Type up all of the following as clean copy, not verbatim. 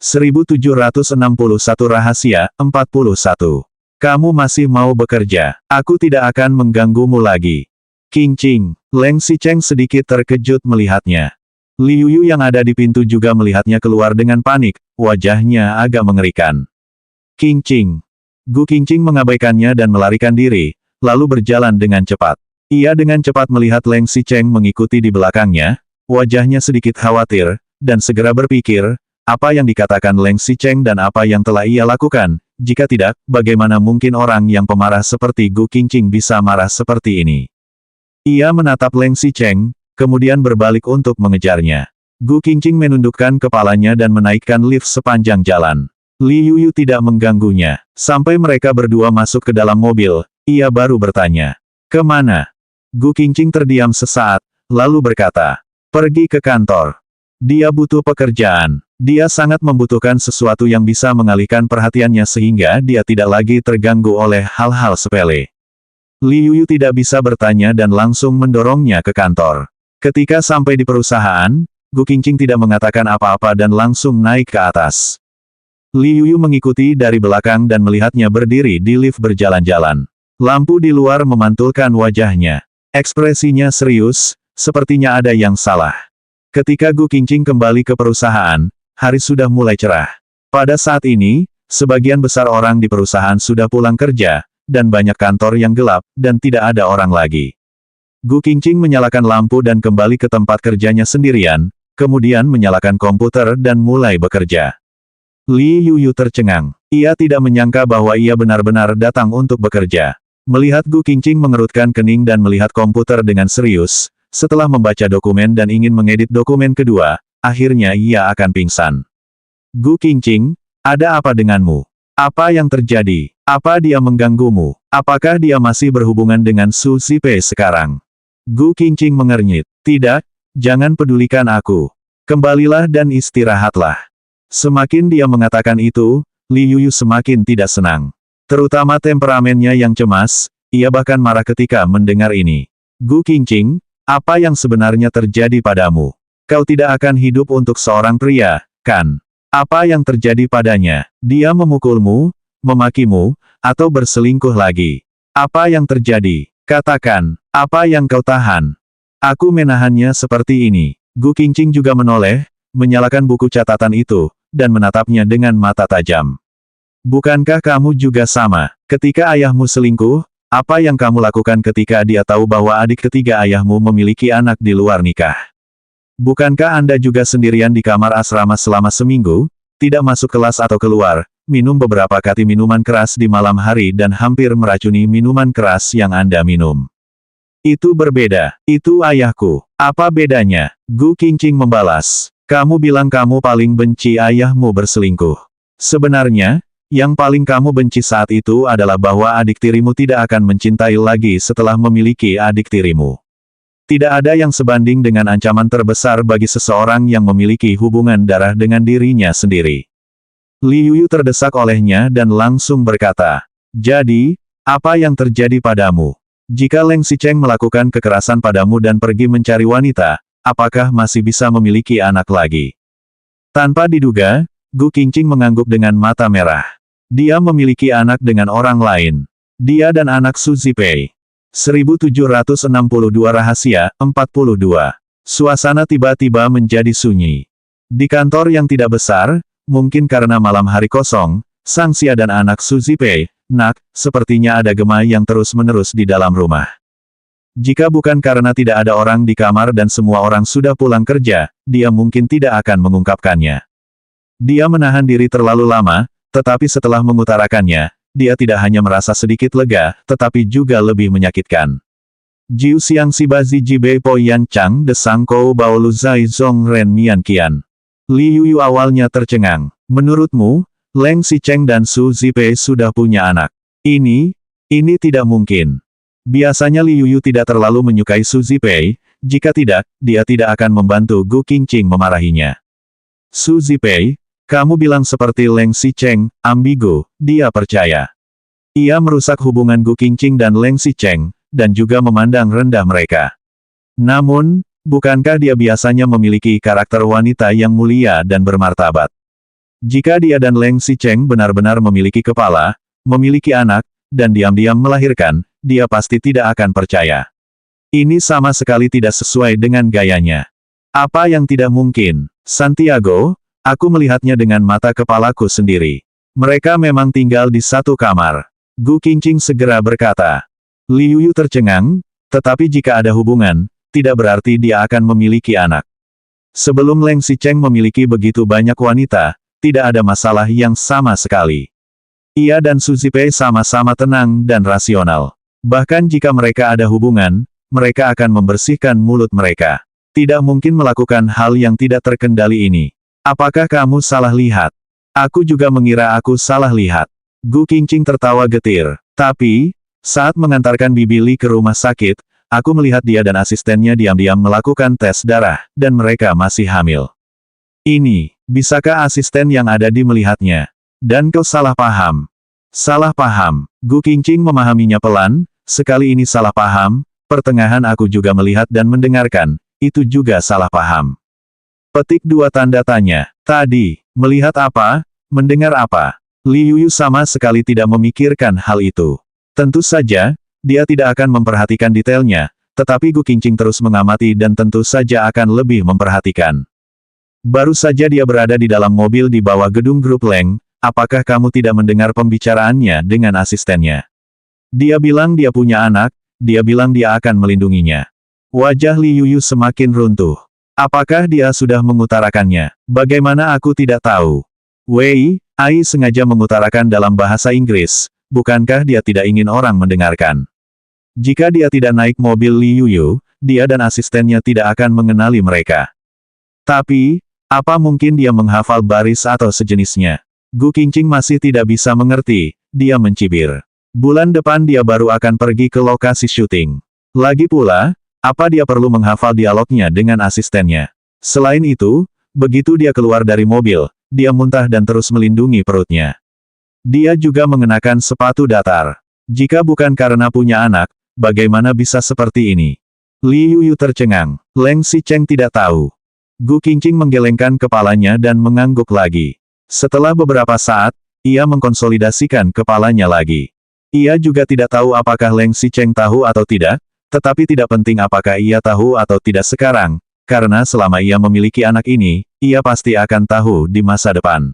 1761 Rahasia 41. Kamu masih mau bekerja? Aku tidak akan mengganggumu lagi. Qing Qing. Leng Xicheng sedikit terkejut melihatnya. Liu Yu yang ada di pintu juga melihatnya keluar dengan panik, wajahnya agak mengerikan. Qing Qing. Gu Qingqing mengabaikannya dan melarikan diri, lalu berjalan dengan cepat. Ia dengan cepat melihat Leng Xicheng mengikuti di belakangnya, wajahnya sedikit khawatir, dan segera berpikir, apa yang dikatakan Leng Xicheng dan apa yang telah ia lakukan, jika tidak, bagaimana mungkin orang yang pemarah seperti Gu Qingqing bisa marah seperti ini. Ia menatap Leng Xicheng, kemudian berbalik untuk mengejarnya. Gu Qingqing menundukkan kepalanya dan menaikkan lift sepanjang jalan. Li Yuyu tidak mengganggunya. Sampai mereka berdua masuk ke dalam mobil, ia baru bertanya, "Kemana?" Gu Qingqing terdiam sesaat, lalu berkata, "Pergi ke kantor. Dia butuh pekerjaan. Dia sangat membutuhkan sesuatu yang bisa mengalihkan perhatiannya sehingga dia tidak lagi terganggu oleh hal-hal sepele." Li Yuyu tidak bisa bertanya dan langsung mendorongnya ke kantor. Ketika sampai di perusahaan, Gu Qingqing tidak mengatakan apa-apa dan langsung naik ke atas. Li Yuyu mengikuti dari belakang dan melihatnya berdiri di lift berjalan-jalan. Lampu di luar memantulkan wajahnya. Ekspresinya serius, sepertinya ada yang salah. Ketika Gu Qingqing kembali ke perusahaan, hari sudah mulai cerah. Pada saat ini, sebagian besar orang di perusahaan sudah pulang kerja, dan banyak kantor yang gelap, dan tidak ada orang lagi. Gu Qingqing menyalakan lampu dan kembali ke tempat kerjanya sendirian, kemudian menyalakan komputer dan mulai bekerja. Li Yuyu tercengang. Ia tidak menyangka bahwa ia benar-benar datang untuk bekerja. Melihat Gu Qingqing mengerutkan kening dan melihat komputer dengan serius, setelah membaca dokumen dan ingin mengedit dokumen kedua, akhirnya ia akan pingsan. "Gu Qingqing, ada apa denganmu? Apa yang terjadi? Apa dia mengganggumu? Apakah dia masih berhubungan dengan Su Zipei sekarang?" Gu Qingqing mengernyit. "Tidak, jangan pedulikan aku. Kembalilah dan istirahatlah." Semakin dia mengatakan itu, Li Yuyu semakin tidak senang. Terutama temperamennya yang cemas, ia bahkan marah ketika mendengar ini. "Gu Qingqing, apa yang sebenarnya terjadi padamu? Kau tidak akan hidup untuk seorang pria, kan? Apa yang terjadi padanya? Dia memukulmu, memakimu, atau berselingkuh lagi? Apa yang terjadi? Katakan, apa yang kau tahan? Aku menahannya seperti ini." Gu Qingqing juga menoleh, menyalakan buku catatan itu, dan menatapnya dengan mata tajam. "Bukankah kamu juga sama? Ketika ayahmu selingkuh, apa yang kamu lakukan ketika dia tahu bahwa adik ketiga ayahmu memiliki anak di luar nikah? Bukankah Anda juga sendirian di kamar asrama selama seminggu, tidak masuk kelas atau keluar, minum beberapa kali minuman keras di malam hari dan hampir meracuni minuman keras yang Anda minum? Itu berbeda. Itu ayahku. Apa bedanya?" Gu Qingqing membalas. "Kamu bilang kamu paling benci ayahmu berselingkuh. Sebenarnya, yang paling kamu benci saat itu adalah bahwa adik tirimu tidak akan mencintai lagi setelah memiliki adik tirimu. Tidak ada yang sebanding dengan ancaman terbesar bagi seseorang yang memiliki hubungan darah dengan dirinya sendiri." Li Yuyu terdesak olehnya dan langsung berkata, "Jadi, apa yang terjadi padamu? Jika Leng Xicheng melakukan kekerasan padamu dan pergi mencari wanita, apakah masih bisa memiliki anak lagi?" Tanpa diduga, Gu Qingqing mengangguk dengan mata merah. Dia memiliki anak dengan orang lain. Dia dan anak Su Zipei. 1762 Rahasia 42. Suasana tiba-tiba menjadi sunyi. Di kantor yang tidak besar, mungkin karena malam hari kosong, Sang Xia dan anak Su Zipei, "Nak, sepertinya ada gema yang terus-menerus di dalam rumah." Jika bukan karena tidak ada orang di kamar dan semua orang sudah pulang kerja, dia mungkin tidak akan mengungkapkannya. Dia menahan diri terlalu lama, tetapi setelah mengutarakannya, dia tidak hanya merasa sedikit lega, tetapi juga lebih menyakitkan. "Jiu Xiang Siba Zi Jibei Po Yan Chang De Sang Kou Bao Lu Zai Zong Ren Mian Qian." Li Yuyu awalnya tercengang. "Menurutmu, Leng Xicheng dan Su Zipei sudah punya anak? Ini tidak mungkin." Biasanya Li Yuyu tidak terlalu menyukai Su Zipei, jika tidak, dia tidak akan membantu Gu Qingqing memarahinya. "Su Zipei, kamu bilang seperti Leng Xicheng, ambigu," dia percaya. Ia merusak hubungan Gu Qingqing dan Leng Xicheng, dan juga memandang rendah mereka. Namun, bukankah dia biasanya memiliki karakter wanita yang mulia dan bermartabat? Jika dia dan Leng Xicheng benar-benar memiliki kepala, memiliki anak, dan diam-diam melahirkan, dia pasti tidak akan percaya. Ini sama sekali tidak sesuai dengan gayanya. Apa yang tidak mungkin? Santiago, aku melihatnya dengan mata kepalaku sendiri. Mereka memang tinggal di satu kamar. Gu Qingqing segera berkata. Liu Yu tercengang, tetapi jika ada hubungan, tidak berarti dia akan memiliki anak. Sebelum Leng Xicheng memiliki begitu banyak wanita, tidak ada masalah yang sama sekali. Ia dan Su Zipei sama-sama tenang dan rasional. Bahkan jika mereka ada hubungan, mereka akan membersihkan mulut mereka. Tidak mungkin melakukan hal yang tidak terkendali ini. Apakah kamu salah lihat? Aku juga mengira aku salah lihat. Gu Qingqing tertawa getir. Tapi, saat mengantarkan Bibi Li ke rumah sakit, aku melihat dia dan asistennya diam-diam melakukan tes darah, dan mereka masih hamil. Ini, bisakah asisten yang ada di melihatnya? Dan kau salah paham. Salah paham. Gu Qingqing memahaminya pelan, sekali ini salah paham, pertengahan aku juga melihat dan mendengarkan, itu juga salah paham. Petik 2 tanda tanya. Tadi, melihat apa, mendengar apa? Liu Yu sama sekali tidak memikirkan hal itu. Tentu saja, dia tidak akan memperhatikan detailnya, tetapi Gu Qingqing terus mengamati dan tentu saja akan lebih memperhatikan. Baru saja dia berada di dalam mobil di bawah gedung grup Leng, apakah kamu tidak mendengar pembicaraannya dengan asistennya? Dia bilang dia punya anak, dia bilang dia akan melindunginya. Wajah Liu Yu semakin runtuh. Apakah dia sudah mengutarakannya? Bagaimana aku tidak tahu? Wei, Ai sengaja mengutarakan dalam bahasa Inggris, bukankah dia tidak ingin orang mendengarkan? Jika dia tidak naik mobil Liu Yu, dia dan asistennya tidak akan mengenali mereka. Tapi, apa mungkin dia menghafal baris atau sejenisnya? Gu Qingqing masih tidak bisa mengerti, dia mencibir. Bulan depan dia baru akan pergi ke lokasi syuting. Lagi pula, apa dia perlu menghafal dialognya dengan asistennya? Selain itu, begitu dia keluar dari mobil, dia muntah dan terus melindungi perutnya. Dia juga mengenakan sepatu datar. Jika bukan karena punya anak, bagaimana bisa seperti ini? Liu Yu tercengang. Leng Xicheng tidak tahu. Gu Qingqing menggelengkan kepalanya dan mengangguk lagi. Setelah beberapa saat, ia mengkonsolidasikan kepalanya lagi. Ia juga tidak tahu apakah Leng Xicheng tahu atau tidak, tetapi tidak penting apakah ia tahu atau tidak sekarang, karena selama ia memiliki anak ini, ia pasti akan tahu di masa depan.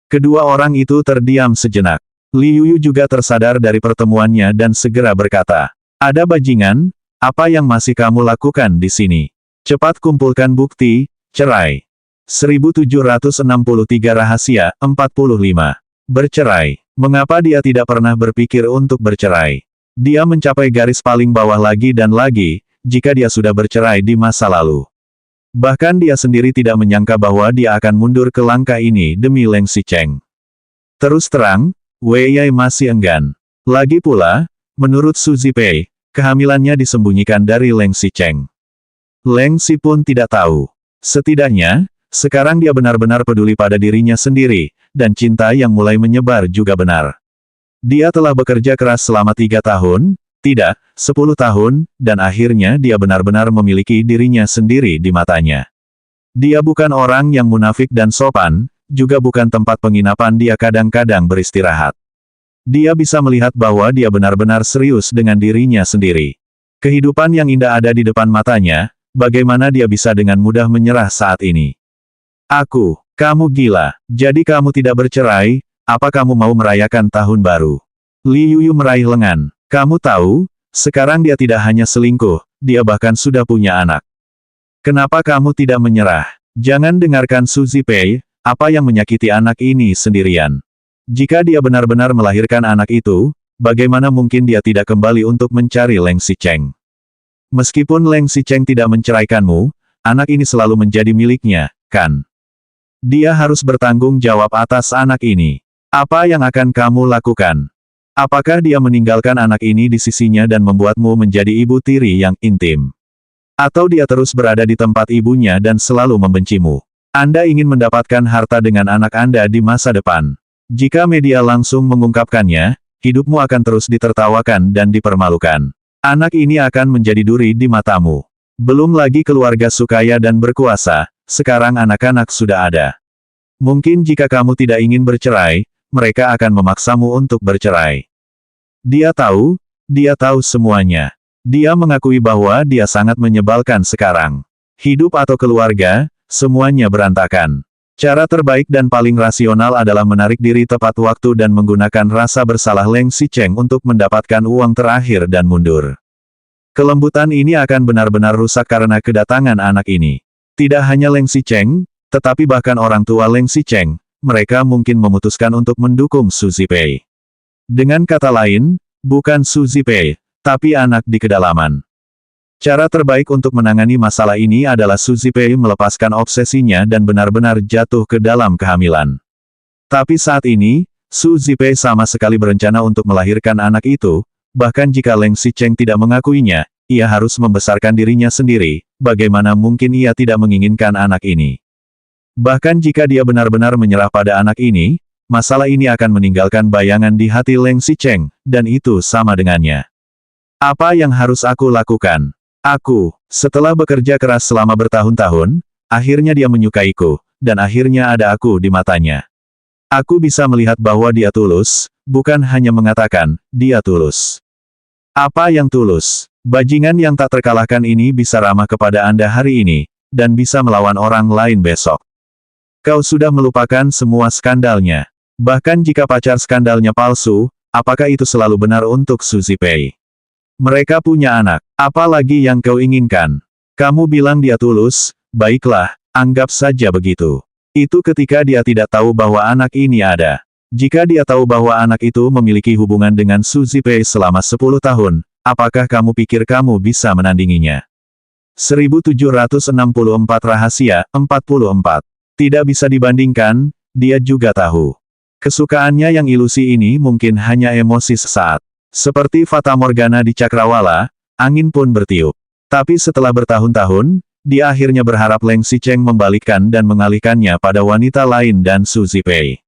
Kedua orang itu terdiam sejenak. Liu Yu juga tersadar dari pertemuannya dan segera berkata, "Ada bajingan, apa yang masih kamu lakukan di sini? Cepat kumpulkan bukti, cerai." 1763 Rahasia 45. Bercerai. Mengapa dia tidak pernah berpikir untuk bercerai? Dia mencapai garis paling bawah lagi dan lagi, jika dia sudah bercerai di masa lalu. Bahkan dia sendiri tidak menyangka bahwa dia akan mundur ke langkah ini demi Leng Xicheng. Terus terang, Wei Yai masih enggan. Lagi pula, menurut Su Zipei, kehamilannya disembunyikan dari Leng Xicheng. Leng Xi pun tidak tahu. Setidaknya, sekarang dia benar-benar peduli pada dirinya sendiri, dan cinta yang mulai menyebar juga benar. Dia telah bekerja keras selama 3 tahun, tidak, 10 tahun, dan akhirnya dia benar-benar memiliki dirinya sendiri di matanya. Dia bukan orang yang munafik dan sopan, juga bukan tempat penginapan dia kadang-kadang beristirahat. Dia bisa melihat bahwa dia benar-benar serius dengan dirinya sendiri. Kehidupan yang indah ada di depan matanya, bagaimana dia bisa dengan mudah menyerah saat ini? Kamu gila, jadi kamu tidak bercerai, apa kamu mau merayakan tahun baru? Liu Yu meraih lengan. Kamu tahu, sekarang dia tidak hanya selingkuh, dia bahkan sudah punya anak. Kenapa kamu tidak menyerah? Jangan dengarkan Su Zipei, apa yang menyakiti anak ini sendirian. Jika dia benar-benar melahirkan anak itu, bagaimana mungkin dia tidak kembali untuk mencari Leng Xicheng? Meskipun Leng Xicheng tidak menceraikanmu, anak ini selalu menjadi miliknya, kan? Dia harus bertanggung jawab atas anak ini. Apa yang akan kamu lakukan? Apakah dia meninggalkan anak ini di sisinya dan membuatmu menjadi ibu tiri yang intim? Atau dia terus berada di tempat ibunya dan selalu membencimu? Anda ingin mendapatkan harta dengan anak Anda di masa depan. Jika media langsung mengungkapkannya, hidupmu akan terus ditertawakan dan dipermalukan. Anak ini akan menjadi duri di matamu. Belum lagi keluarga sukaya dan berkuasa, sekarang anak-anak sudah ada. Mungkin jika kamu tidak ingin bercerai, mereka akan memaksamu untuk bercerai. Dia tahu semuanya. Dia mengakui bahwa dia sangat menyebalkan sekarang. Hidup atau keluarga, semuanya berantakan. Cara terbaik dan paling rasional adalah menarik diri tepat waktu dan menggunakan rasa bersalah Leng Xicheng untuk mendapatkan uang terakhir dan mundur. Kelembutan ini akan benar-benar rusak karena kedatangan anak ini. Tidak hanya Leng Xicheng, tetapi bahkan orang tua Leng Xicheng, mereka mungkin memutuskan untuk mendukung Su Zipei. Dengan kata lain, bukan Su Zipei, tapi anak di kedalaman. Cara terbaik untuk menangani masalah ini adalah Su Zipei melepaskan obsesinya dan benar-benar jatuh ke dalam kehamilan. Tapi saat ini, Su Zipei sama sekali berencana untuk melahirkan anak itu, bahkan jika Leng Xicheng tidak mengakuinya, ia harus membesarkan dirinya sendiri, bagaimana mungkin ia tidak menginginkan anak ini. Bahkan jika dia benar-benar menyerah pada anak ini, masalah ini akan meninggalkan bayangan di hati Leng Xicheng, dan itu sama dengannya. Apa yang harus aku lakukan? Setelah bekerja keras selama bertahun-tahun, akhirnya dia menyukaiku, dan akhirnya ada aku di matanya. Aku bisa melihat bahwa dia tulus, bukan hanya mengatakan, dia tulus. Apa yang tulus? Bajingan yang tak terkalahkan ini bisa ramah kepada Anda hari ini, dan bisa melawan orang lain besok. Kau sudah melupakan semua skandalnya. Bahkan jika pacar skandalnya palsu, apakah itu selalu benar untuk Su Zipei? Mereka punya anak. Apa lagi yang kau inginkan? Kamu bilang dia tulus, baiklah, anggap saja begitu. Itu ketika dia tidak tahu bahwa anak ini ada. Jika dia tahu bahwa anak itu memiliki hubungan dengan Su Zipei selama 10 tahun, apakah kamu pikir kamu bisa menandinginya? 1764 Rahasia 44. Tidak bisa dibandingkan, dia juga tahu. Kesukaannya yang ilusi ini mungkin hanya emosi sesaat. Seperti Fata Morgana di Cakrawala, angin pun bertiup. Tapi setelah bertahun-tahun, dia akhirnya berharap Leng Xicheng membalikkan dan mengalihkannya pada wanita lain dan Su Zipei.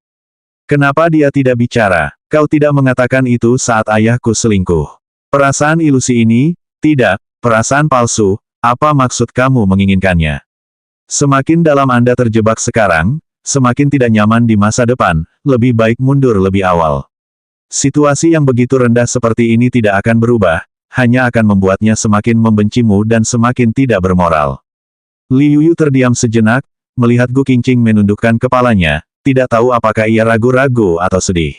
Kenapa dia tidak bicara? Kau tidak mengatakan itu saat ayahku selingkuh. Perasaan ilusi ini, tidak, perasaan palsu, apa maksud kamu menginginkannya? Semakin dalam Anda terjebak sekarang, semakin tidak nyaman di masa depan, lebih baik mundur lebih awal. Situasi yang begitu rendah seperti ini tidak akan berubah, hanya akan membuatnya semakin membencimu dan semakin tidak bermoral. Li Yuyu terdiam sejenak, melihat Gu Qingqing menundukkan kepalanya, tidak tahu apakah ia ragu-ragu atau sedih.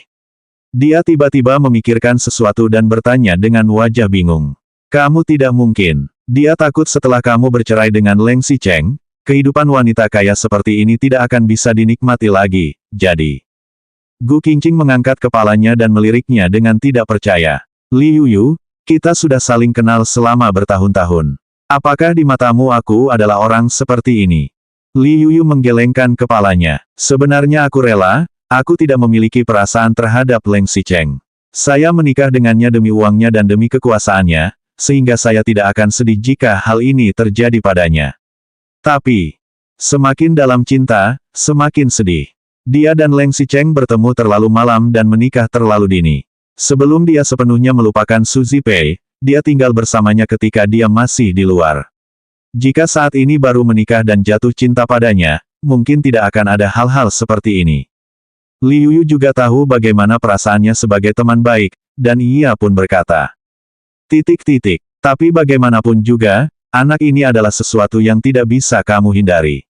Dia tiba-tiba memikirkan sesuatu dan bertanya dengan wajah bingung. Kamu tidak mungkin. Dia takut setelah kamu bercerai dengan Leng Xicheng, kehidupan wanita kaya seperti ini tidak akan bisa dinikmati lagi, jadi. Gu Qingqing mengangkat kepalanya dan meliriknya dengan tidak percaya. Li Yuyu, kita sudah saling kenal selama bertahun-tahun. Apakah di matamu aku adalah orang seperti ini? Li Yuyu menggelengkan kepalanya. Sebenarnya aku rela, aku tidak memiliki perasaan terhadap Leng Xicheng. Saya menikah dengannya demi uangnya dan demi kekuasaannya, sehingga saya tidak akan sedih jika hal ini terjadi padanya. Tapi, semakin dalam cinta, semakin sedih. Dia dan Leng Xicheng bertemu terlalu malam dan menikah terlalu dini. Sebelum dia sepenuhnya melupakan Su Zipei, dia tinggal bersamanya ketika dia masih di luar. Jika saat ini baru menikah dan jatuh cinta padanya, mungkin tidak akan ada hal-hal seperti ini. Li Yuyu juga tahu bagaimana perasaannya sebagai teman baik, dan ia pun berkata, Tapi bagaimanapun juga, anak ini adalah sesuatu yang tidak bisa kamu hindari.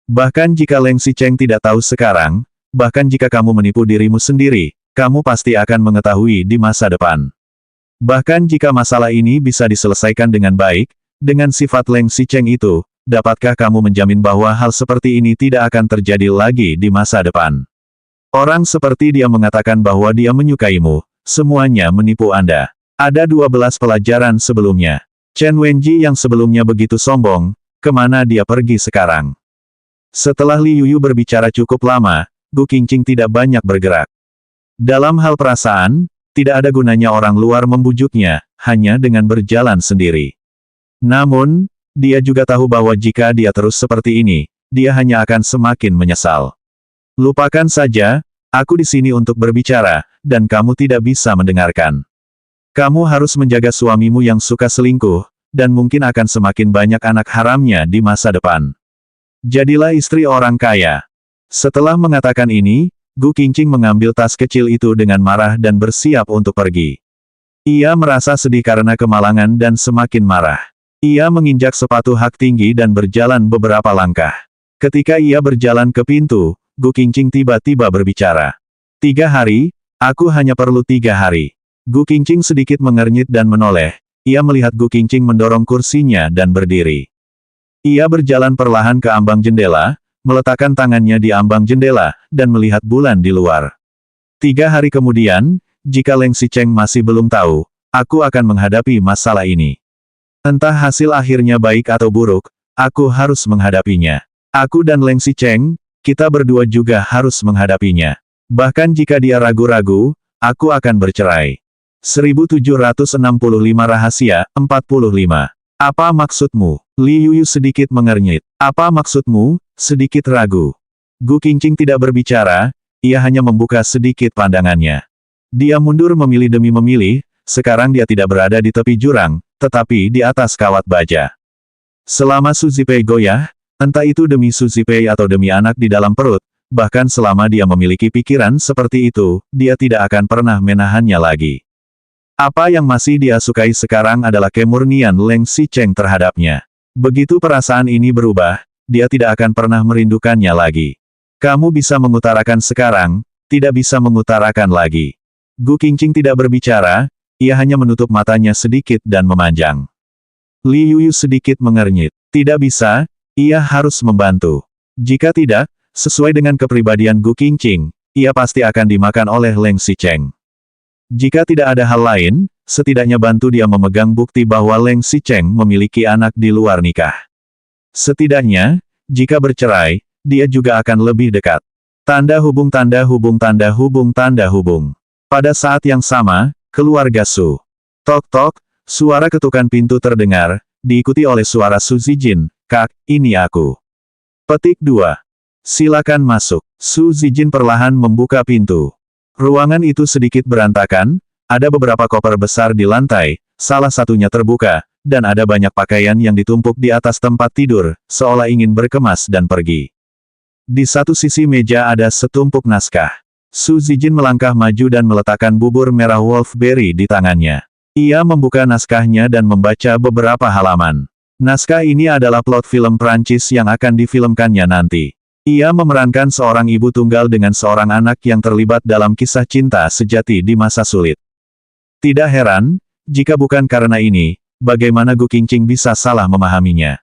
Bahkan jika Leng Xicheng tidak tahu sekarang, bahkan jika kamu menipu dirimu sendiri, kamu pasti akan mengetahui di masa depan. Bahkan jika masalah ini bisa diselesaikan dengan baik, dengan sifat Leng Xicheng itu, dapatkah kamu menjamin bahwa hal seperti ini tidak akan terjadi lagi di masa depan? Orang seperti dia mengatakan bahwa dia menyukaimu, semuanya menipu Anda. Ada 12 pelajaran sebelumnya. Chen Wenji yang sebelumnya begitu sombong, kemana dia pergi sekarang? Setelah Li Yuyu berbicara cukup lama, Gu Qingqing tidak banyak bergerak. Dalam hal perasaan, tidak ada gunanya orang luar membujuknya, hanya dengan berjalan sendiri. Namun, dia juga tahu bahwa jika dia terus seperti ini, dia hanya akan semakin menyesal. Lupakan saja, aku di sini untuk berbicara, dan kamu tidak bisa mendengarkan. Kamu harus menjaga suamimu yang suka selingkuh, dan mungkin akan semakin banyak anak haramnya di masa depan. Jadilah istri orang kaya. Setelah mengatakan ini, Gu Qingqing mengambil tas kecil itu dengan marah dan bersiap untuk pergi. Ia merasa sedih karena kemalangan dan semakin marah. Ia menginjak sepatu hak tinggi dan berjalan beberapa langkah. Ketika ia berjalan ke pintu, Gu Qingqing tiba-tiba berbicara. 3 hari, aku hanya perlu 3 hari. Gu Qingqing sedikit mengernyit dan menoleh. Ia melihat Gu Qingqing mendorong kursinya dan berdiri. Ia berjalan perlahan ke ambang jendela, meletakkan tangannya di ambang jendela, dan melihat bulan di luar. 3 hari kemudian, jika Leng Xicheng masih belum tahu, aku akan menghadapi masalah ini. Entah hasil akhirnya baik atau buruk, aku harus menghadapinya. Aku dan Leng Xicheng, kita berdua juga harus menghadapinya. Bahkan jika dia ragu-ragu, aku akan bercerai. 1765 Rahasia 45. Apa maksudmu? Li Yuyu sedikit mengernyit. Apa maksudmu? Sedikit ragu. Gu Qingqing tidak berbicara, ia hanya membuka sedikit pandangannya. Dia mundur memilih demi memilih, sekarang dia tidak berada di tepi jurang, tetapi di atas kawat baja. Selama Su Zipei goyah, entah itu demi Su Zipei atau demi anak di dalam perut, bahkan selama dia memiliki pikiran seperti itu, dia tidak akan pernah menahannya lagi. Apa yang masih dia sukai sekarang adalah kemurnian Leng Xicheng terhadapnya. Begitu perasaan ini berubah, dia tidak akan pernah merindukannya lagi. Kamu bisa mengutarakan sekarang, tidak bisa mengutarakan lagi. Gu Qingqing tidak berbicara, ia hanya menutup matanya sedikit dan memanjang. Li Yuyu sedikit mengernyit. Tidak bisa, ia harus membantu. Jika tidak, sesuai dengan kepribadian Gu Qingqing, ia pasti akan dimakan oleh Leng Xicheng. Jika tidak ada hal lain, setidaknya bantu dia memegang bukti bahwa Leng Xicheng memiliki anak di luar nikah. Setidaknya, jika bercerai, dia juga akan lebih dekat. Tanda hubung tanda hubung tanda hubung tanda hubung. Pada saat yang sama, keluarga Su. Tok-tok, suara ketukan pintu terdengar, diikuti oleh suara Su Zijin, "Kak, ini aku." Petik 2. Silakan masuk. Su Zijin perlahan membuka pintu. Ruangan itu sedikit berantakan, ada beberapa koper besar di lantai, salah satunya terbuka, dan ada banyak pakaian yang ditumpuk di atas tempat tidur, seolah ingin berkemas dan pergi. Di satu sisi meja ada setumpuk naskah. Su Zijin melangkah maju dan meletakkan bubur merah wolfberry di tangannya. Ia membuka naskahnya dan membaca beberapa halaman. Naskah ini adalah plot film Prancis yang akan difilmkannya nanti. Ia memerankan seorang ibu tunggal dengan seorang anak yang terlibat dalam kisah cinta sejati di masa sulit. Tidak heran, jika bukan karena ini, bagaimana Gu Qingqing bisa salah memahaminya.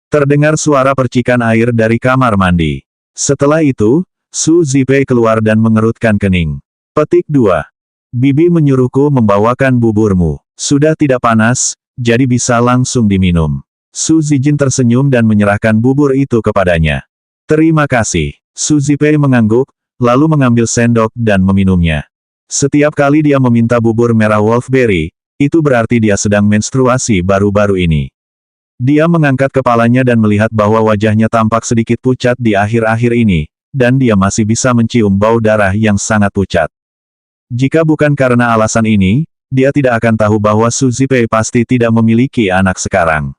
Terdengar suara percikan air dari kamar mandi. Setelah itu, Su Zipei keluar dan mengerutkan kening. Petik 2. Bibi menyuruhku membawakan buburmu. Sudah tidak panas, jadi bisa langsung diminum. Su Zijin tersenyum dan menyerahkan bubur itu kepadanya. Terima kasih. Su Zipei mengangguk, lalu mengambil sendok dan meminumnya. Setiap kali dia meminta bubur merah wolfberry, itu berarti dia sedang menstruasi baru-baru ini. Dia mengangkat kepalanya dan melihat bahwa wajahnya tampak sedikit pucat di akhir-akhir ini, dan dia masih bisa mencium bau darah yang sangat pucat. Jika bukan karena alasan ini, dia tidak akan tahu bahwa Su Zipei pasti tidak memiliki anak sekarang.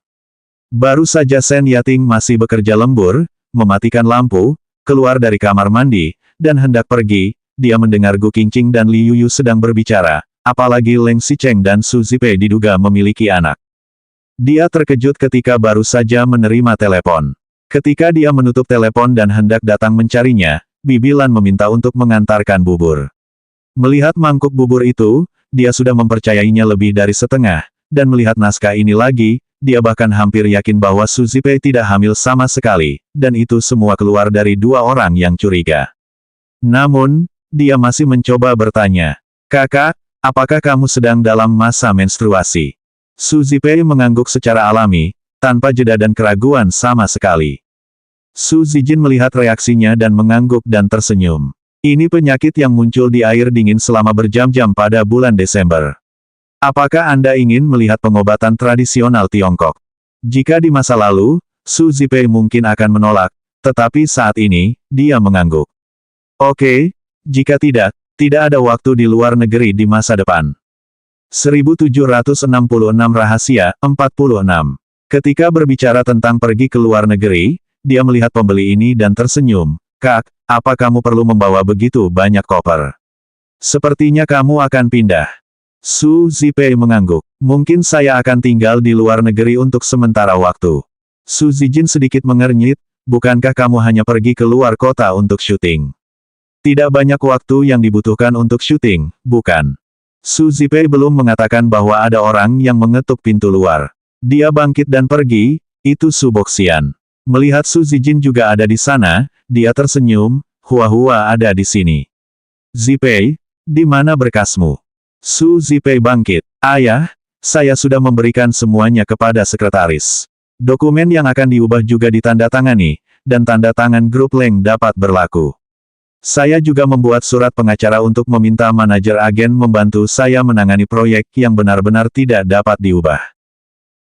Baru saja Shen Yating masih bekerja lembur, mematikan lampu, keluar dari kamar mandi, dan hendak pergi, dia mendengar Gu Qingqing dan Li Yuyu sedang berbicara, apalagi Leng Xicheng dan Su Zipei diduga memiliki anak. Dia terkejut ketika baru saja menerima telepon. Ketika dia menutup telepon dan hendak datang mencarinya, Bibi Lan meminta untuk mengantarkan bubur. Melihat mangkuk bubur itu, dia sudah mempercayainya lebih dari setengah, dan melihat naskah ini lagi, dia bahkan hampir yakin bahwa Su Zipei tidak hamil sama sekali, dan itu semua keluar dari dua orang yang curiga. Namun, dia masih mencoba bertanya, "Kakak, apakah kamu sedang dalam masa menstruasi?" Su Zipei mengangguk secara alami, tanpa jeda dan keraguan sama sekali. Su Zijin melihat reaksinya dan mengangguk dan tersenyum. Ini penyakit yang muncul di air dingin selama berjam-jam pada bulan Desember. Apakah Anda ingin melihat pengobatan tradisional Tiongkok? Jika di masa lalu, Su Zipei mungkin akan menolak, tetapi saat ini, dia mengangguk. Oke, jika tidak ada waktu di luar negeri di masa depan. 1766 Rahasia 46. Ketika berbicara tentang pergi ke luar negeri, dia melihat pembeli ini dan tersenyum. "Kak, Apa kamu perlu membawa begitu banyak koper? Sepertinya kamu akan pindah. Su Zipei mengangguk. Mungkin saya akan tinggal di luar negeri untuk sementara waktu. Su Zijin sedikit mengernyit, bukankah kamu hanya pergi ke luar kota untuk syuting? Tidak banyak waktu yang dibutuhkan untuk syuting, bukan? Su Zipei belum mengatakan bahwa ada orang yang mengetuk pintu luar. Dia bangkit dan pergi, itu Su Boxian. Melihat Su Zijin juga ada di sana, dia tersenyum, Hua ada di sini. Zipei, di mana berkasmu? Su Zipei bangkit. Ayah, saya sudah memberikan semuanya kepada sekretaris. Dokumen yang akan diubah juga ditandatangani, dan tanda tangan grup Leng dapat berlaku. Saya juga membuat surat pengacara untuk meminta manajer agen membantu saya menangani proyek yang benar-benar tidak dapat diubah.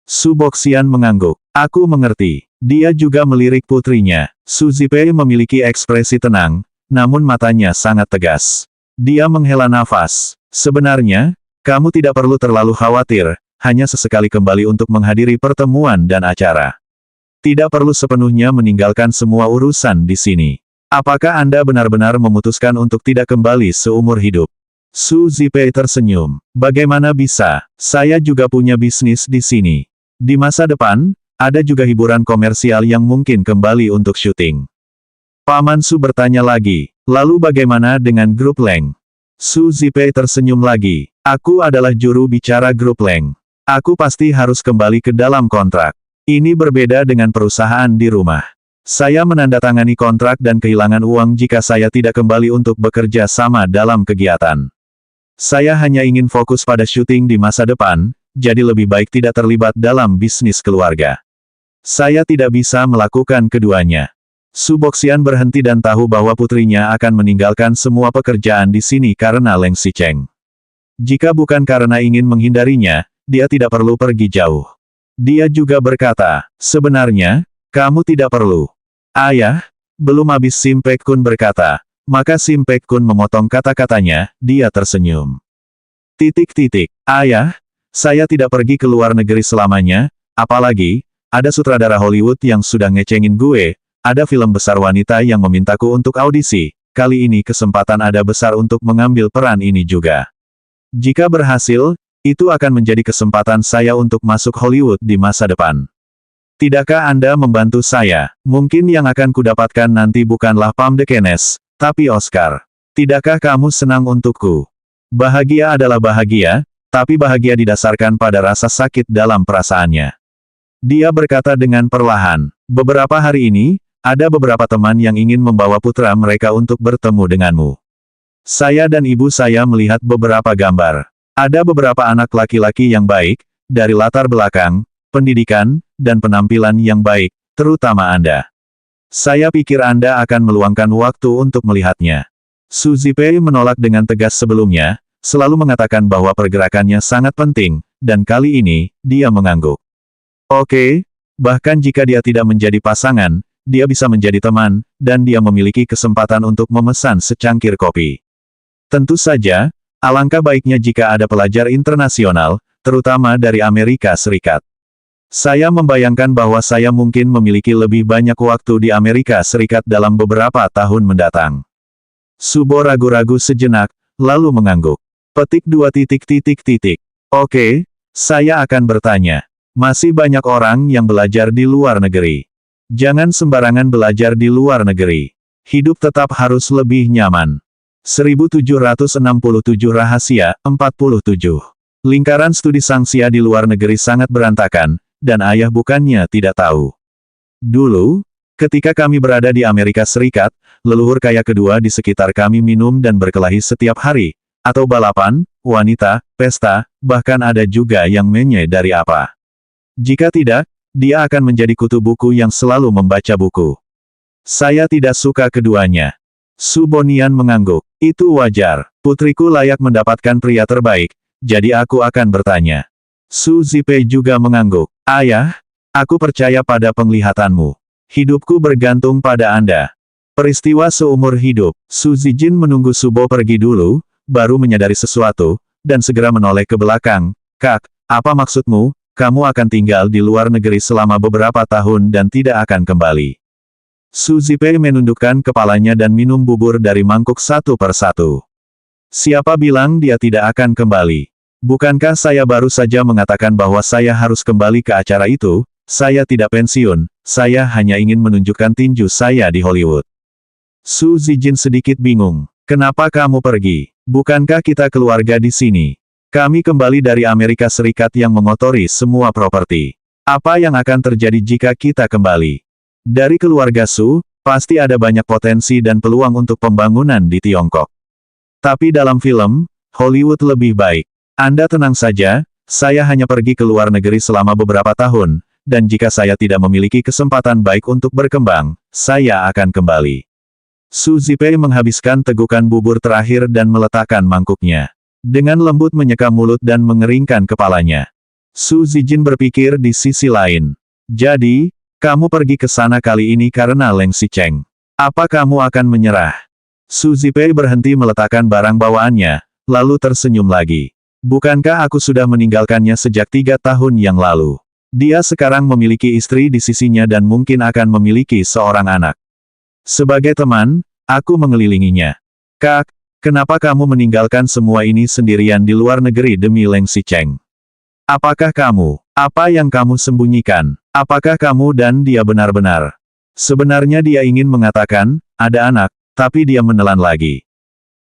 Su Boxian mengangguk. Aku mengerti. Dia juga melirik putrinya. Su Zipei memiliki ekspresi tenang, namun matanya sangat tegas. Dia menghela nafas. Sebenarnya, kamu tidak perlu terlalu khawatir, hanya sesekali kembali untuk menghadiri pertemuan dan acara. Tidak perlu sepenuhnya meninggalkan semua urusan di sini. Apakah Anda benar-benar memutuskan untuk tidak kembali seumur hidup? Su Zipei tersenyum. Bagaimana bisa? Saya juga punya bisnis di sini. Di masa depan, ada juga hiburan komersial yang mungkin kembali untuk syuting. Paman Su bertanya lagi, lalu bagaimana dengan grup Leng? Su Zipei tersenyum lagi. Aku adalah juru bicara grup Leng. Aku pasti harus kembali ke dalam kontrak. Ini berbeda dengan perusahaan di rumah. Saya menandatangani kontrak dan kehilangan uang jika saya tidak kembali untuk bekerja sama dalam kegiatan. Saya hanya ingin fokus pada syuting di masa depan, jadi lebih baik tidak terlibat dalam bisnis keluarga. Saya tidak bisa melakukan keduanya. Su Boxian berhenti dan tahu bahwa putrinya akan meninggalkan semua pekerjaan di sini karena Leng Xicheng. Jika bukan karena ingin menghindarinya, dia tidak perlu pergi jauh. Dia juga berkata, sebenarnya, kamu tidak perlu. Ayah, belum habis Sim Pek Kun berkata, maka Sim Pek Kun memotong kata-katanya, dia tersenyum. Ayah, saya tidak pergi ke luar negeri selamanya, apalagi, ada sutradara Hollywood yang sudah ngecengin gue. Ada film besar wanita yang memintaku untuk audisi, kali ini kesempatan ada besar untuk mengambil peran ini juga. Jika berhasil, itu akan menjadi kesempatan saya untuk masuk Hollywood di masa depan. Tidakkah Anda membantu saya? Mungkin yang akan kudapatkan nanti bukanlah Palme des Cannes, tapi Oscar. Tidakkah kamu senang untukku? Bahagia adalah bahagia, tapi bahagia didasarkan pada rasa sakit dalam perasaannya. Dia berkata dengan perlahan, beberapa hari ini, ada beberapa teman yang ingin membawa putra mereka untuk bertemu denganmu. Saya dan ibu saya melihat beberapa gambar. Ada beberapa anak laki-laki yang baik, dari latar belakang, pendidikan, dan penampilan yang baik, terutama Anda. Saya pikir Anda akan meluangkan waktu untuk melihatnya. Su Zipei menolak dengan tegas sebelumnya, selalu mengatakan bahwa pergerakannya sangat penting, dan kali ini, dia mengangguk. Oke, bahkan jika dia tidak menjadi pasangan, dia bisa menjadi teman, dan dia memiliki kesempatan untuk memesan secangkir kopi. Tentu saja, alangkah baiknya jika ada pelajar internasional, terutama dari Amerika Serikat. Saya membayangkan bahwa saya mungkin memiliki lebih banyak waktu di Amerika Serikat dalam beberapa tahun mendatang. Subo ragu-ragu sejenak, lalu mengangguk. Petik 2. Oke, saya akan bertanya. Masih banyak orang yang belajar di luar negeri. Jangan sembarangan belajar di luar negeri. Hidup tetap harus lebih nyaman. 1767 Rahasia, 47. Lingkaran studi Sangxia di luar negeri sangat berantakan, dan ayah bukannya tidak tahu. Dulu, ketika kami berada di Amerika Serikat, leluhur kaya kedua di sekitar kami minum dan berkelahi setiap hari, atau balapan, wanita, pesta, bahkan ada juga yang menyadari apa. Jika tidak, dia akan menjadi kutu buku yang selalu membaca buku. Saya tidak suka keduanya. Su Bonian mengangguk. Itu wajar. Putriku layak mendapatkan pria terbaik, jadi aku akan bertanya. Su Zipei juga mengangguk. Ayah, aku percaya pada penglihatanmu. Hidupku bergantung pada Anda. Peristiwa seumur hidup. Su Zijin menunggu Subo pergi dulu, baru menyadari sesuatu, dan segera menoleh ke belakang. Kak, apa maksudmu? Kamu akan tinggal di luar negeri selama beberapa tahun dan tidak akan kembali. Su Zipei menundukkan kepalanya dan minum bubur dari mangkuk satu persatu. Siapa bilang dia tidak akan kembali? Bukankah saya baru saja mengatakan bahwa saya harus kembali ke acara itu? Saya tidak pensiun, saya hanya ingin menunjukkan tinju saya di Hollywood. Su Zijin sedikit bingung. Kenapa kamu pergi? Bukankah kita keluarga di sini? Kami kembali dari Amerika Serikat yang mengotori semua properti. Apa yang akan terjadi jika kita kembali? Dari keluarga Su, pasti ada banyak potensi dan peluang untuk pembangunan di Tiongkok. Tapi dalam film, Hollywood lebih baik. Anda tenang saja, saya hanya pergi ke luar negeri selama beberapa tahun, dan jika saya tidak memiliki kesempatan baik untuk berkembang, saya akan kembali. Su Zipei menghabiskan tegukan bubur terakhir dan meletakkan mangkuknya. Dengan lembut menyeka mulut dan mengeringkan kepalanya. Su Zijin berpikir di sisi lain. Jadi, kamu pergi ke sana kali ini karena Leng Xicheng. Apa kamu akan menyerah? Su Zipei berhenti meletakkan barang bawaannya, lalu tersenyum lagi. Bukankah aku sudah meninggalkannya sejak 3 tahun yang lalu? Dia sekarang memiliki istri di sisinya dan mungkin akan memiliki seorang anak. Sebagai teman, aku mengelilinginya. Kak, kenapa kamu meninggalkan semua ini sendirian di luar negeri demi Leng Xicheng? Apakah kamu? Apa yang kamu sembunyikan? Apakah kamu dan dia benar-benar? Sebenarnya dia ingin mengatakan, ada anak, tapi dia menelan lagi.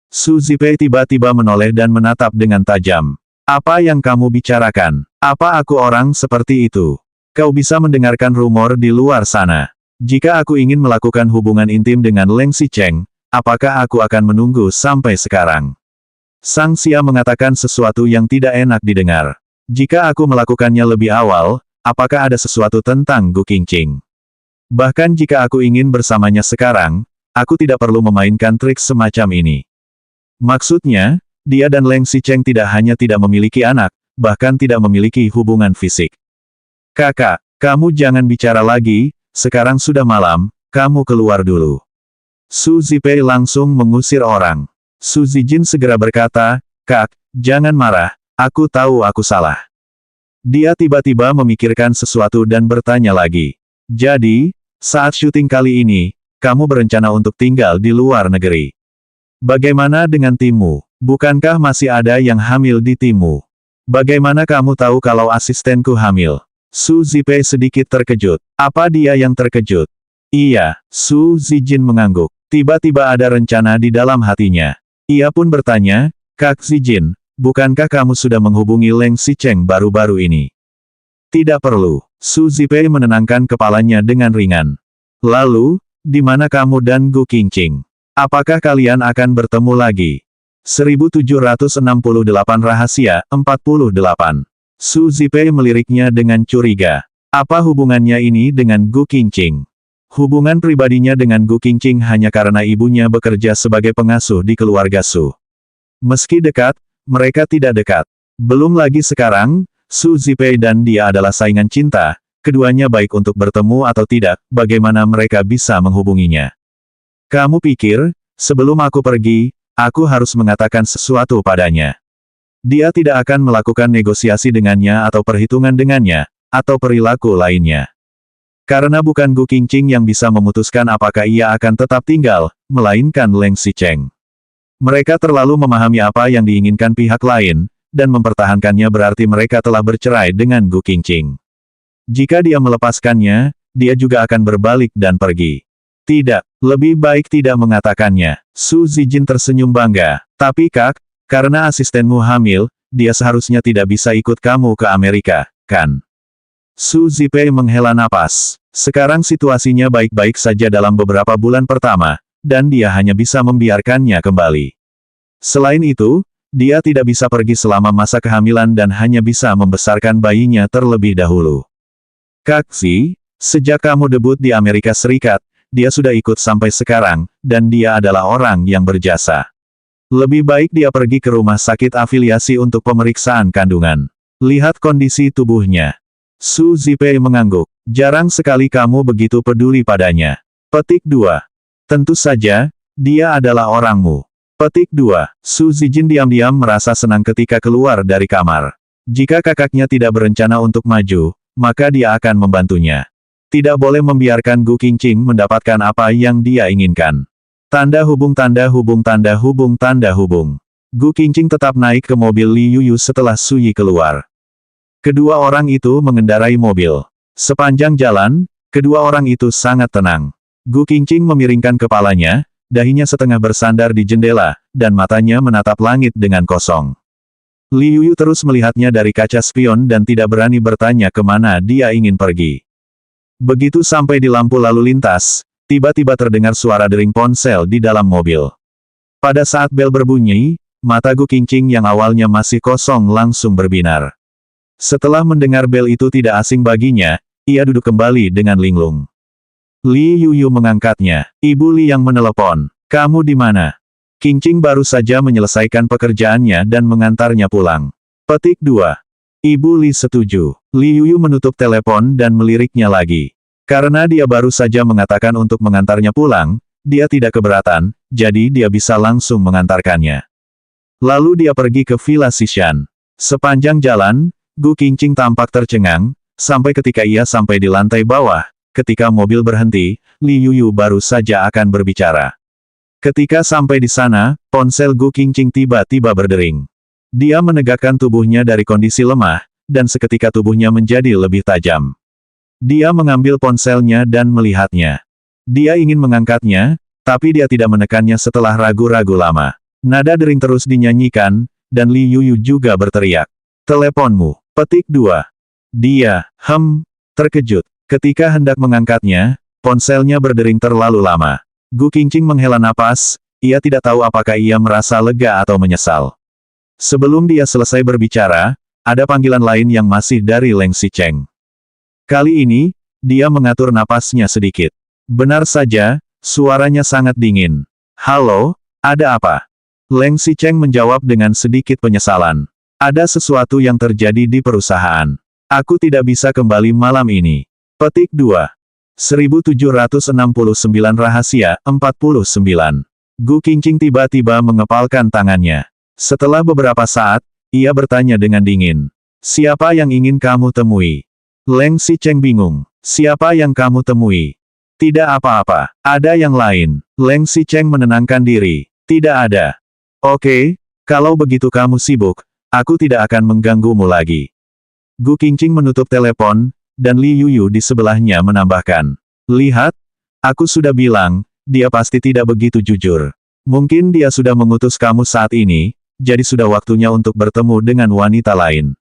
Su Zipei tiba-tiba menoleh dan menatap dengan tajam. Apa yang kamu bicarakan? Apa aku orang seperti itu? Kau bisa mendengarkan rumor di luar sana. Jika aku ingin melakukan hubungan intim dengan Leng Xicheng, apakah aku akan menunggu sampai sekarang? Sang Xia mengatakan sesuatu yang tidak enak didengar. Jika aku melakukannya lebih awal, apakah ada sesuatu tentang Gu Qingqing? Bahkan jika aku ingin bersamanya sekarang, aku tidak perlu memainkan trik semacam ini. Maksudnya, dia dan Leng Xicheng tidak hanya tidak memiliki anak, bahkan tidak memiliki hubungan fisik. Kakak, kamu jangan bicara lagi, sekarang sudah malam, kamu keluar dulu. Su Zipei langsung mengusir orang. Su Zijin segera berkata, Kak, jangan marah, aku tahu aku salah. Dia tiba-tiba memikirkan sesuatu dan bertanya lagi. Jadi, saat syuting kali ini, kamu berencana untuk tinggal di luar negeri. Bagaimana dengan timmu? Bukankah masih ada yang hamil di timmu? Bagaimana kamu tahu kalau asistenku hamil? Su Zipei sedikit terkejut. Apa dia yang terkejut? Iya, Su Zijin mengangguk. Tiba-tiba ada rencana di dalam hatinya. Ia pun bertanya, Kak Zijin, bukankah kamu sudah menghubungi Leng Xicheng baru-baru ini? Tidak perlu. Su Zipei menenangkan kepalanya dengan ringan. Lalu, di mana kamu dan Gu Qingqing? Apakah kalian akan bertemu lagi? 1768 Rahasia 48. Su Zipei meliriknya dengan curiga. Apa hubungannya ini dengan Gu Qingqing? Hubungan pribadinya dengan Gu Qingqing hanya karena ibunya bekerja sebagai pengasuh di keluarga Su. Meski dekat, mereka tidak dekat. Belum lagi sekarang, Su Zipei dan dia adalah saingan cinta, keduanya baik untuk bertemu atau tidak, bagaimana mereka bisa menghubunginya. Kamu pikir, sebelum aku pergi, aku harus mengatakan sesuatu padanya. Dia tidak akan melakukan negosiasi dengannya atau perhitungan dengannya, atau perilaku lainnya. Karena bukan Gu Qingqing yang bisa memutuskan apakah ia akan tetap tinggal, melainkan Leng Xicheng. Mereka terlalu memahami apa yang diinginkan pihak lain, dan mempertahankannya berarti mereka telah bercerai dengan Gu Qingqing. Jika dia melepaskannya, dia juga akan berbalik dan pergi. Tidak, lebih baik tidak mengatakannya. Su Zijin tersenyum bangga. Tapi Kak, karena asistenmu hamil, dia seharusnya tidak bisa ikut kamu ke Amerika, kan? Su Zipei menghela napas. Sekarang situasinya baik-baik saja dalam beberapa bulan pertama, dan dia hanya bisa membiarkannya kembali. Selain itu, dia tidak bisa pergi selama masa kehamilan dan hanya bisa membesarkan bayinya terlebih dahulu. Kak Xi, sejak kamu debut di Amerika Serikat, dia sudah ikut sampai sekarang, dan dia adalah orang yang berjasa. Lebih baik dia pergi ke rumah sakit afiliasi untuk pemeriksaan kandungan. Lihat kondisi tubuhnya. Su Zipei mengangguk. Jarang sekali kamu begitu peduli padanya. Petik 2. Tentu saja, dia adalah orangmu. Petik 2. Su Zijin diam-diam merasa senang ketika keluar dari kamar. Jika kakaknya tidak berencana untuk maju, maka dia akan membantunya. Tidak boleh membiarkan Gu Qingqing mendapatkan apa yang dia inginkan. Tanda hubung tanda hubung tanda hubung tanda hubung. Gu Qingqing tetap naik ke mobil Li Yuyu setelah Su Yi keluar. Kedua orang itu mengendarai mobil. Sepanjang jalan, kedua orang itu sangat tenang. Gu Qingqing memiringkan kepalanya, dahinya setengah bersandar di jendela, dan matanya menatap langit dengan kosong. Li Yuyu terus melihatnya dari kaca spion dan tidak berani bertanya kemana dia ingin pergi. Begitu sampai di lampu lalu lintas, tiba-tiba terdengar suara dering ponsel di dalam mobil. Pada saat bel berbunyi, mata Gu Qingqing yang awalnya masih kosong langsung berbinar. Setelah mendengar bel itu tidak asing baginya, ia duduk kembali dengan linglung. Li Yuyu mengangkatnya. Ibu Li yang menelepon. Kamu di mana? Qingqing baru saja menyelesaikan pekerjaannya dan mengantarnya pulang. Petik 2. Ibu Li setuju. Li Yuyu menutup telepon dan meliriknya lagi. Karena dia baru saja mengatakan untuk mengantarnya pulang, dia tidak keberatan, jadi dia bisa langsung mengantarkannya. Lalu dia pergi ke Villa Xishan. Sepanjang jalan, Gu Qingqing tampak tercengang, sampai ketika ia sampai di lantai bawah. Ketika mobil berhenti, Li Yuyu baru saja akan berbicara. Ketika sampai di sana, ponsel Gu Qingqing tiba-tiba berdering. Dia menegakkan tubuhnya dari kondisi lemah, dan seketika tubuhnya menjadi lebih tajam. Dia mengambil ponselnya dan melihatnya. Dia ingin mengangkatnya, tapi dia tidak menekannya setelah ragu-ragu lama. Nada dering terus dinyanyikan, dan Li Yuyu juga berteriak. Teleponmu. Petik 2. Dia, terkejut. Ketika hendak mengangkatnya, ponselnya berdering terlalu lama. Gu Qingqing menghela napas, ia tidak tahu apakah ia merasa lega atau menyesal. Sebelum dia selesai berbicara, ada panggilan lain yang masih dari Leng Xicheng. Kali ini, dia mengatur napasnya sedikit. Benar saja, suaranya sangat dingin. Halo, ada apa? Leng Xicheng menjawab dengan sedikit penyesalan. Ada sesuatu yang terjadi di perusahaan. Aku tidak bisa kembali malam ini. Petik 2. 1769 Rahasia 49. Gu Qingqing tiba-tiba mengepalkan tangannya. Setelah beberapa saat, ia bertanya dengan dingin. Siapa yang ingin kamu temui? Leng Xicheng bingung. Siapa yang kamu temui? Tidak apa-apa. Ada yang lain. Leng Xicheng menenangkan diri. Tidak ada. Oke, kalau begitu kamu sibuk, aku tidak akan mengganggumu lagi. Gu Qingqing menutup telepon, dan Li Yuyu di sebelahnya menambahkan. Lihat, aku sudah bilang, dia pasti tidak begitu jujur. Mungkin dia sudah mengutus kamu saat ini, jadi sudah waktunya untuk bertemu dengan wanita lain.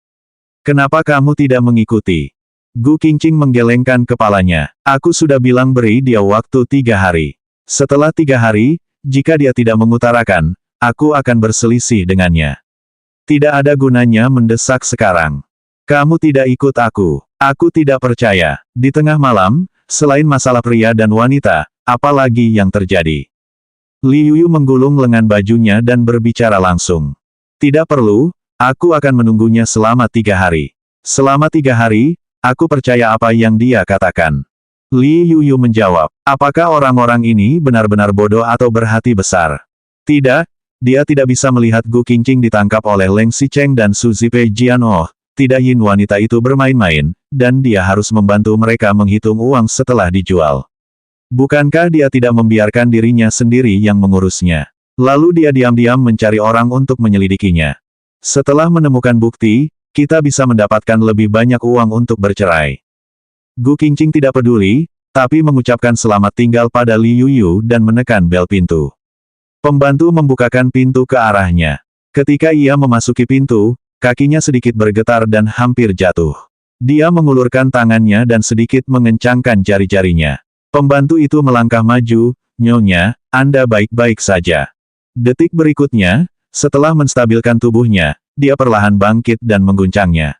Kenapa kamu tidak mengikuti? Gu Qingqing menggelengkan kepalanya. Aku sudah bilang beri dia waktu 3 hari. Setelah 3 hari, jika dia tidak mengutarakan, aku akan berselisih dengannya. Tidak ada gunanya mendesak sekarang. Kamu tidak ikut aku. Aku tidak percaya. Di tengah malam, selain masalah pria dan wanita, apa lagi yang terjadi? Li Yuyu menggulung lengan bajunya dan berbicara langsung. Tidak perlu, aku akan menunggunya selama 3 hari. Selama 3 hari, aku percaya apa yang dia katakan. Li Yuyu menjawab, apakah orang-orang ini benar-benar bodoh atau berhati besar? Tidak, dia tidak bisa melihat Gu Qingqing ditangkap oleh Leng Xicheng dan Su Zipe Jian'o. Tidak ingin wanita itu bermain-main, dan dia harus membantu mereka menghitung uang setelah dijual. Bukankah dia tidak membiarkan dirinya sendiri yang mengurusnya? Lalu dia diam-diam mencari orang untuk menyelidikinya. Setelah menemukan bukti, kita bisa mendapatkan lebih banyak uang untuk bercerai. Gu Qingqing tidak peduli, tapi mengucapkan selamat tinggal pada Li Yuyu dan menekan bel pintu. Pembantu membukakan pintu ke arahnya. Ketika ia memasuki pintu, kakinya sedikit bergetar dan hampir jatuh. Dia mengulurkan tangannya dan sedikit mengencangkan jari-jarinya. Pembantu itu melangkah maju, Nyonya, Anda baik-baik saja. Detik berikutnya, setelah menstabilkan tubuhnya, dia perlahan bangkit dan mengguncangnya.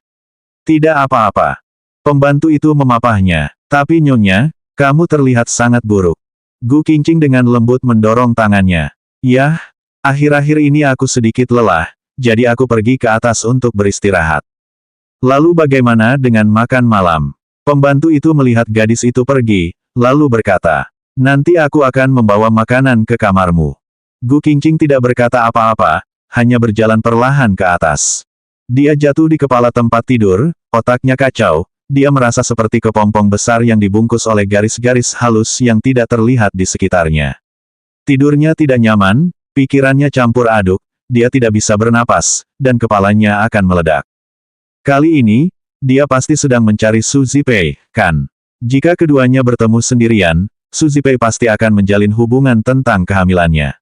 Tidak apa-apa. Pembantu itu memapahnya. Tapi Nyonya, kamu terlihat sangat buruk. Gu Qingqing dengan lembut mendorong tangannya. Yah, akhir-akhir ini aku sedikit lelah, jadi aku pergi ke atas untuk beristirahat. Lalu bagaimana dengan makan malam? Pembantu itu melihat gadis itu pergi, lalu berkata, nanti aku akan membawa makanan ke kamarmu. Gu Qingqing tidak berkata apa-apa, hanya berjalan perlahan ke atas. Dia jatuh di kepala tempat tidur, otaknya kacau, dia merasa seperti kepompong besar yang dibungkus oleh garis-garis halus yang tidak terlihat di sekitarnya. Tidurnya tidak nyaman, pikirannya campur aduk, dia tidak bisa bernapas, dan kepalanya akan meledak. Kali ini, dia pasti sedang mencari Su Zipei, kan? Jika keduanya bertemu sendirian, Su Zipei pasti akan menjalin hubungan tentang kehamilannya.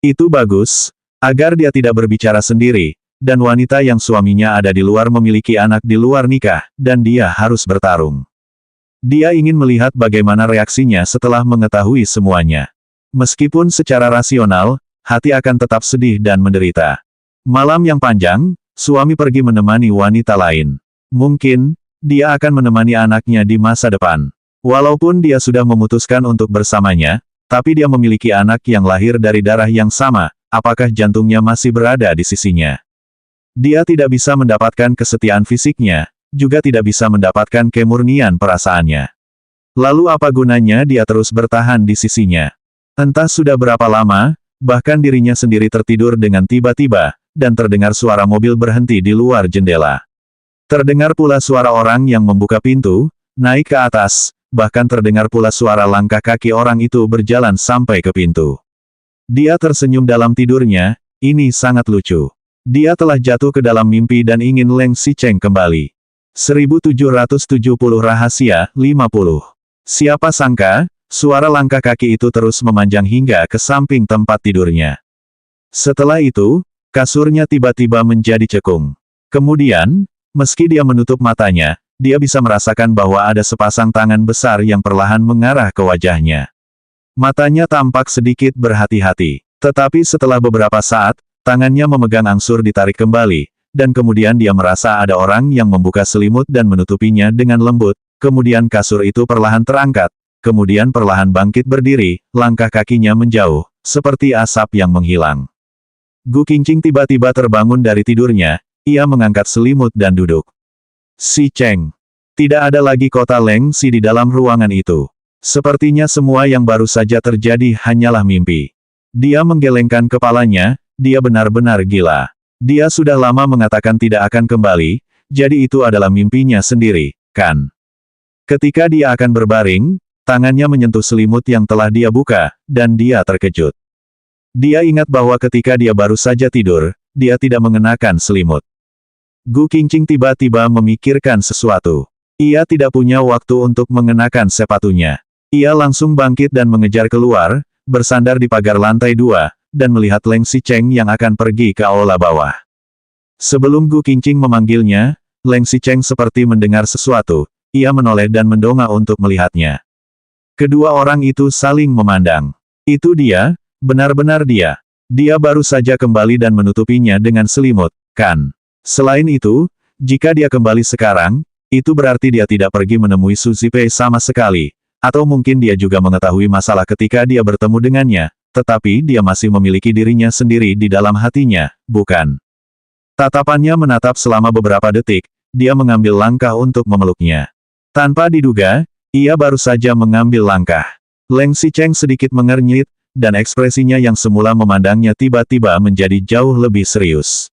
Itu bagus, agar dia tidak berbicara sendiri, dan wanita yang suaminya ada di luar memiliki anak di luar nikah, dan dia harus bertarung. Dia ingin melihat bagaimana reaksinya setelah mengetahui semuanya. Meskipun secara rasional, hati akan tetap sedih dan menderita. Malam yang panjang, suami pergi menemani wanita lain. Mungkin, dia akan menemani anaknya di masa depan. Walaupun dia sudah memutuskan untuk bersamanya, tapi dia memiliki anak yang lahir dari darah yang sama, apakah jantungnya masih berada di sisinya? Dia tidak bisa mendapatkan kesetiaan fisiknya, juga tidak bisa mendapatkan kemurnian perasaannya. Lalu apa gunanya dia terus bertahan di sisinya? Entah sudah berapa lama, bahkan dirinya sendiri tertidur dengan tiba-tiba, dan terdengar suara mobil berhenti di luar jendela. Terdengar pula suara orang yang membuka pintu, naik ke atas, bahkan terdengar pula suara langkah kaki orang itu berjalan sampai ke pintu. Dia tersenyum dalam tidurnya, ini sangat lucu. Dia telah jatuh ke dalam mimpi dan ingin Leng Xicheng kembali. 1770 Rahasia 50. Siapa sangka, suara langkah kaki itu terus memanjang hingga ke samping tempat tidurnya. Setelah itu, kasurnya tiba-tiba menjadi cekung. Kemudian, meski dia menutup matanya, dia bisa merasakan bahwa ada sepasang tangan besar yang perlahan mengarah ke wajahnya. Matanya tampak sedikit berhati-hati. Tetapi setelah beberapa saat, tangannya memegang angsur ditarik kembali, dan kemudian dia merasa ada orang yang membuka selimut dan menutupinya dengan lembut, kemudian kasur itu perlahan terangkat. Kemudian perlahan bangkit berdiri, langkah kakinya menjauh, seperti asap yang menghilang. Gu Qingqing tiba-tiba terbangun dari tidurnya, ia mengangkat selimut dan duduk. Si Cheng. Tidak ada lagi kota Leng Si di dalam ruangan itu. Sepertinya semua yang baru saja terjadi hanyalah mimpi. Dia menggelengkan kepalanya, dia benar-benar gila. Dia sudah lama mengatakan tidak akan kembali, jadi itu adalah mimpinya sendiri, kan? Ketika dia akan berbaring, tangannya menyentuh selimut yang telah dia buka, dan dia terkejut. Dia ingat bahwa ketika dia baru saja tidur, dia tidak mengenakan selimut. Gu Qingqing tiba-tiba memikirkan sesuatu. Ia tidak punya waktu untuk mengenakan sepatunya. Ia langsung bangkit dan mengejar keluar, bersandar di pagar lantai 2, dan melihat Leng Xicheng yang akan pergi ke aula bawah. Sebelum Gu Qingqing memanggilnya, Leng Xicheng seperti mendengar sesuatu, ia menoleh dan mendongak untuk melihatnya. Kedua orang itu saling memandang. Itu dia, benar-benar dia. Dia baru saja kembali dan menutupinya dengan selimut, kan? Selain itu, jika dia kembali sekarang, itu berarti dia tidak pergi menemui Su Zipei sama sekali, atau mungkin dia juga mengetahui masalah ketika dia bertemu dengannya, tetapi dia masih memiliki dirinya sendiri di dalam hatinya, bukan? Tatapannya menatap selama beberapa detik, dia mengambil langkah untuk memeluknya. Tanpa diduga, ia baru saja mengambil langkah. Leng Xicheng sedikit mengernyit, dan ekspresinya yang semula memandangnya tiba-tiba menjadi jauh lebih serius.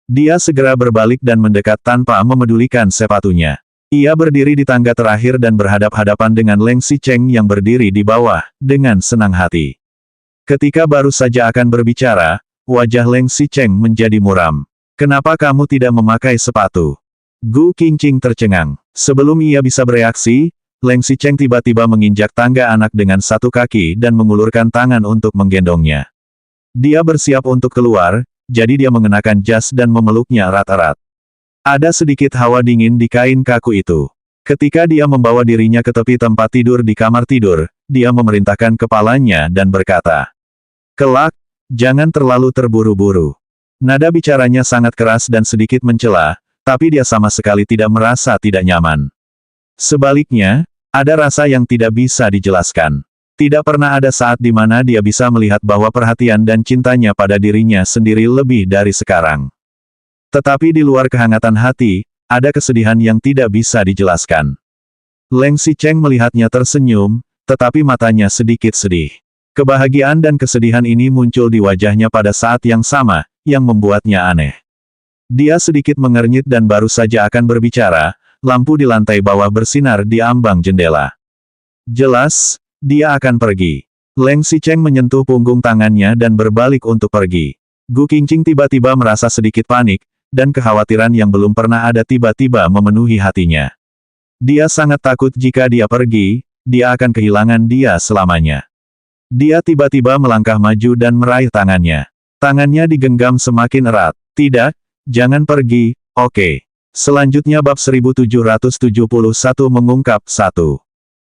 Dia segera berbalik dan mendekat tanpa memedulikan sepatunya. Ia berdiri di tangga terakhir dan berhadap-hadapan dengan Leng Xicheng yang berdiri di bawah, dengan senang hati. Ketika baru saja akan berbicara, wajah Leng Xicheng menjadi muram. Kenapa kamu tidak memakai sepatu? Gu Qingqing tercengang. Sebelum ia bisa bereaksi, Leng Xicheng tiba-tiba menginjak tangga anak dengan satu kaki dan mengulurkan tangan untuk menggendongnya. Dia bersiap untuk keluar, jadi dia mengenakan jas dan memeluknya erat-erat. Ada sedikit hawa dingin di kain kaku itu. Ketika dia membawa dirinya ke tepi tempat tidur di kamar tidur, dia memerintahkan kepalanya dan berkata, "Kelak, jangan terlalu terburu-buru." Nada bicaranya sangat keras dan sedikit mencela, tapi dia sama sekali tidak merasa tidak nyaman. Sebaliknya, ada rasa yang tidak bisa dijelaskan. Tidak pernah ada saat di mana dia bisa melihat bahwa perhatian dan cintanya pada dirinya sendiri lebih dari sekarang. Tetapi di luar kehangatan hati, ada kesedihan yang tidak bisa dijelaskan. Leng Xicheng melihatnya tersenyum, tetapi matanya sedikit sedih. Kebahagiaan dan kesedihan ini muncul di wajahnya pada saat yang sama, yang membuatnya aneh. Dia sedikit mengernyit dan baru saja akan berbicara, lampu di lantai bawah bersinar di ambang jendela. Jelas, dia akan pergi. Leng Xicheng menyentuh punggung tangannya dan berbalik untuk pergi. Gu Qingqing tiba-tiba merasa sedikit panik, dan kekhawatiran yang belum pernah ada tiba-tiba memenuhi hatinya. Dia sangat takut jika dia pergi, dia akan kehilangan dia selamanya. Dia tiba-tiba melangkah maju dan meraih tangannya. Tangannya digenggam semakin erat. Tidak, jangan pergi, oke. Selanjutnya bab 1771 mengungkap 1.